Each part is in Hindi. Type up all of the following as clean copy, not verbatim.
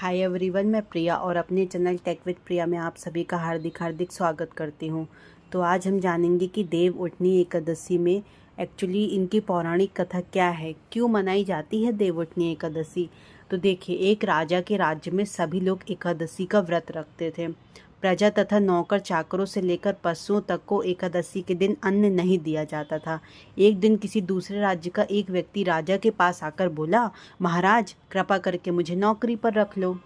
हाय एवरीवन, मैं प्रिया और अपने चैनल टेक विद प्रिया में आप सभी का हार्दिक स्वागत करती हूँ। तो आज हम जानेंगे कि देव उठनी एकादशी में एक्चुअली इनकी पौराणिक कथा क्या है, क्यों मनाई जाती है देव उठनी एकादशी। तो देखिए, एक राजा के राज्य में सभी लोग एकादशी का व्रत रखते थे। प्रजा तथा नौकर चाकरों से लेकर पशुओं तक को एकादशी के दिन अन्न नहीं दिया जाता था। एक दिन किसी दूसरे राज्य का एक व्यक्ति राजा के पास आकर बोला, महाराज कृपा करके मुझे नौकरी पर रख लो।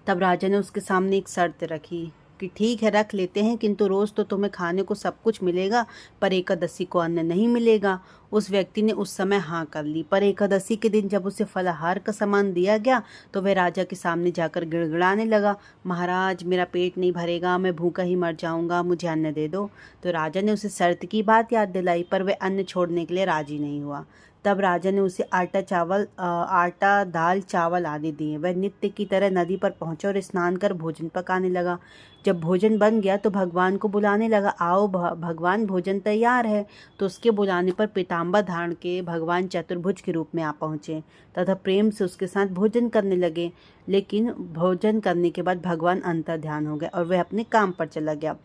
तब राजा ने उसके सामने एक शर्त रखी कि ठीक है, रख लेते हैं, किंतु रोज तो तुम्हें खाने को सब कुछ मिलेगा, पर एकादशी को अन्न नहीं मिलेगा। उस व्यक्ति ने उस समय हाँ कर ली, पर एकादशी के दिन जब उसे फलाहार का सामान दिया गया तो वह राजा के सामने जाकर गिड़गिड़ाने लगा, महाराज मेरा पेट नहीं भरेगा, मैं भूखा ही मर जाऊंगा, मुझे अन्न दे दो। तो राजा ने उसे शर्त की बात याद दिलाई, पर वह अन्न छोड़ने के लिए राजी नहीं हुआ। तब राजा ने उसे आटा दाल चावल आदि दिए। वह नित्य की तरह नदी पर पहुंचा और स्नान कर भोजन पकाने लगा। जब भोजन बन गया तो भगवान को बुलाने लगा, आओ भगवान भोजन तैयार है। तो उसके बुलाने पर पीताम्बर धारण के भगवान चतुर्भुज के रूप में आ पहुंचे तथा प्रेम से उसके साथ भोजन करने लगे। लेकिन भोजन करने के बाद भगवान अंतर्ध्यान हो गए और वह अपने काम पर चला गया।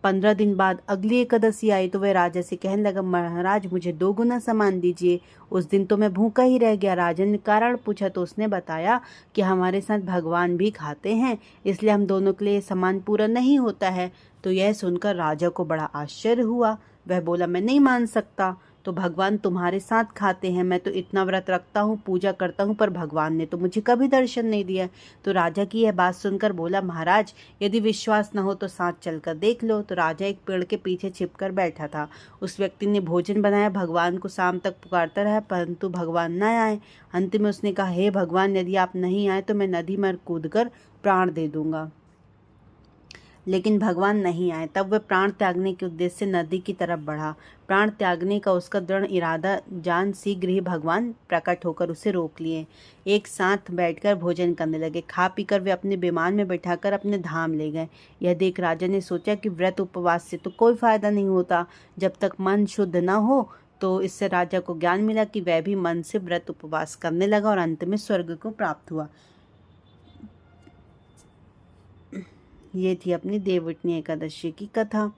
15 दिन बाद अगली एकादशी आई तो वह राजा से कहने लगा, महाराज मुझे 2 गुना सामान दीजिए। उस दिन तो मैं भूखा ही रह गया। राजा ने कारण पूछा तो उसने बताया कि हमारे साथ भगवान भी खाते हैं, इसलिए हम दोनों के लिए सामान पूरा नहीं होता है। तो यह सुनकर राजा को बड़ा आश्चर्य हुआ। वह बोला, मैं नहीं मान सकता, तो भगवान तुम्हारे साथ खाते हैं, मैं तो इतना व्रत रखता हूँ, पूजा करता हूँ, पर भगवान ने तो मुझे कभी दर्शन नहीं दिया। तो राजा की यह बात सुनकर बोला, महाराज यदि विश्वास न हो तो साथ चलकर देख लो। तो राजा एक पेड़ के पीछे छिपकर बैठा था। उस व्यक्ति ने भोजन बनाया, भगवान को शाम तक पुकारता रहा, परंतु भगवान न आए। अंत में उसने कहा, हे भगवान यदि आप नहीं आए तो मैं नदी में कूदकर प्राण दे दूंगा। लेकिन भगवान नहीं आए। तब वह प्राण त्यागने के उद्देश्य से नदी की तरफ बढ़ा। प्राण त्यागने का उसका दृढ़ इरादा जान शीघ्र ही भगवान प्रकट होकर उसे रोक लिए। एक साथ बैठकर भोजन करने लगे। खा पीकर वे अपने विमान में बैठाकर अपने धाम ले गए। यह देख राजा ने सोचा कि व्रत उपवास से तो कोई फायदा नहीं होता जब तक मन शुद्ध न हो। तो इससे राजा को ज्ञान मिला कि वह भी मन से व्रत उपवास करने लगा और अंत में स्वर्ग को प्राप्त हुआ। ये थी अपनी देवउठनी एकादशी की कथा।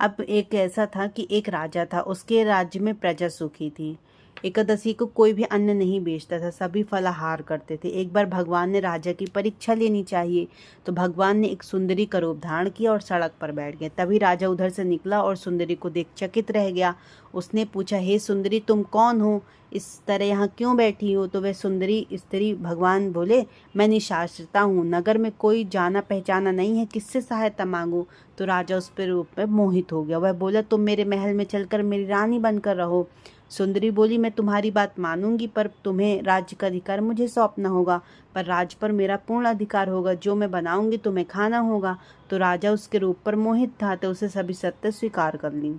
अब एक ऐसा था कि एक राजा था, उसके राज्य में प्रजा सुखी थी। एकादशी को कोई भी अन्न नहीं बेचता था, सभी फलाहार करते थे। एक बार भगवान ने राजा की परीक्षा लेनी चाहिए, तो भगवान ने एक सुंदरी का रूप धारण किया और सड़क पर बैठ गए। तभी राजा उधर से निकला और सुंदरी को देख चकित रह गया। उसने पूछा, हे सुंदरी तुम कौन हो, इस तरह यहाँ क्यों बैठी हो। तो वह सुंदरी स्त्री भगवान बोले, मैं निशाचरता हूँ, नगर में कोई जाना पहचाना नहीं है, किससे सहायता मांगू। तो राजा उस पर रूप में मोहित हो गया। वह बोला, तुम मेरे महल में चलकर मेरी रानी बनकर रहो। सुंदरी बोली, मैं तुम्हारी बात मानूंगी, पर तुम्हें राज्य का अधिकार मुझे सौंपना होगा, पर राज्य पर मेरा पूर्ण अधिकार होगा, जो मैं बनाऊंगी तुम्हें खाना होगा। तो राजा उसके रूप पर मोहित था, तो उसे सभी सत्य स्वीकार कर ली।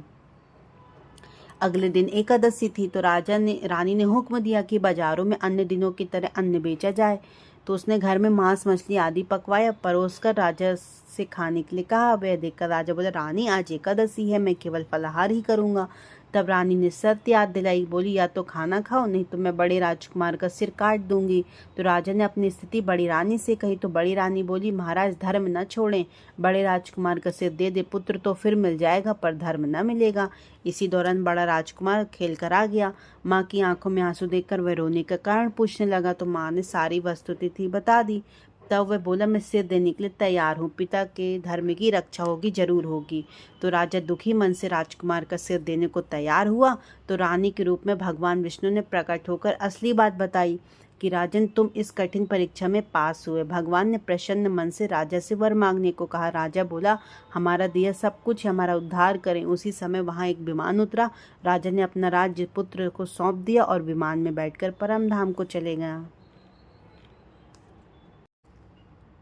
अगले दिन एकादशी थी, तो रानी ने हुक्म दिया कि बाजारों में अन्य दिनों की तरह अन्न बेचा जाए। तो उसने घर में मांस मछली आदि पकवाया, परोसकर राजा से खाने के लिए कहा। वह देखकर राजा बोला, रानी आज एकादशी है, मैं केवल फलाहार ही करूंगा। तब रानी ने शर्त याद दिलाई, बोली, या तो खाना खाओ, नहीं तो मैं बड़े राजकुमार का सिर काट दूंगी। तो राजा ने अपनी स्थिति बड़ी रानी से कही, तो बड़ी रानी बोली, महाराज धर्म न छोड़ें, बड़े राजकुमार का सिर दे दे, पुत्र तो फिर मिल जाएगा पर धर्म न मिलेगा। इसी दौरान बड़ा राजकुमार खेल कर आ गया। माँ की आंखों में आंसू देखकर वह रोने का कारण पूछने लगा, तो माँ ने सारी वस्तुस्थिति बता दी। तब वह बोला, मैं सिर देने के लिए तैयार हूँ, पिता के धर्म की रक्षा होगी, जरूर होगी। तो राजा दुखी मन से राजकुमार का सिर देने को तैयार हुआ। तो रानी के रूप में भगवान विष्णु ने प्रकट होकर असली बात बताई कि राजन तुम इस कठिन परीक्षा में पास हुए। भगवान ने प्रसन्न मन से राजा से वर मांगने को कहा। राजा बोला, हमारा दिया सब कुछ, हमारा उद्धार करें। उसी समय वहां एक विमान उतरा। राजा ने अपना राज्य पुत्र को सौंप दिया और विमान में बैठकर परम धाम को चले गया।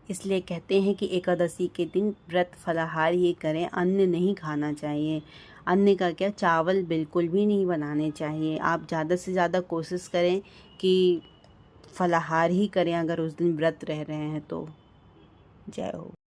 इसलिए कहते हैं कि एकादशी के दिन व्रत फलाहार ही करें, अन्न नहीं खाना चाहिए। अन्न का क्या, चावल बिल्कुल भी नहीं बनाने चाहिए। आप ज़्यादा से ज़्यादा कोशिश करें कि फलाहार ही करें अगर उस दिन व्रत रह रहे हैं तो। जय हो।